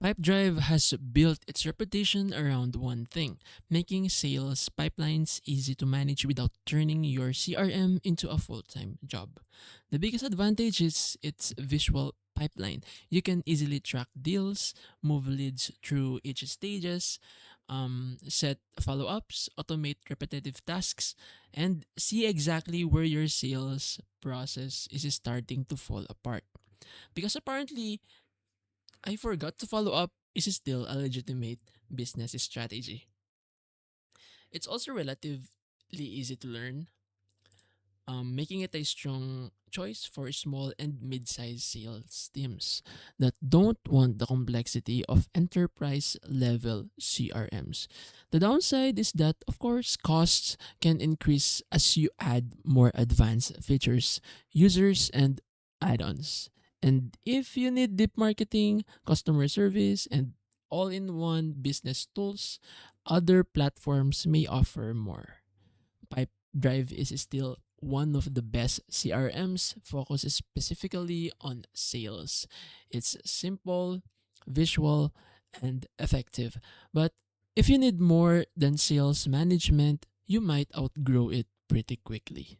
Pipedrive has built its reputation around one thing, making sales pipelines easy to manage without turning your CRM into a full time job. The biggest advantage is its visual pipeline. You can easily track deals, move leads through each stages, set follow ups, automate repetitive tasks, and see exactly where your sales process is starting to fall apart. Because apparently, I forgot to follow up is still a legitimate business strategy. It's also relatively easy to learn, making it a strong choice for small and mid-sized sales teams that don't want the complexity of enterprise level CRMs. The downside is that, of course, costs can increase as you add more advanced features, users, and add-ons. And if you need deep marketing, customer service, and all-in-one business tools, other platforms may offer more. Pipedrive is still one of the best CRMs focused specifically on sales. It's simple, visual, and effective. But if you need more than sales management, you might outgrow it pretty quickly.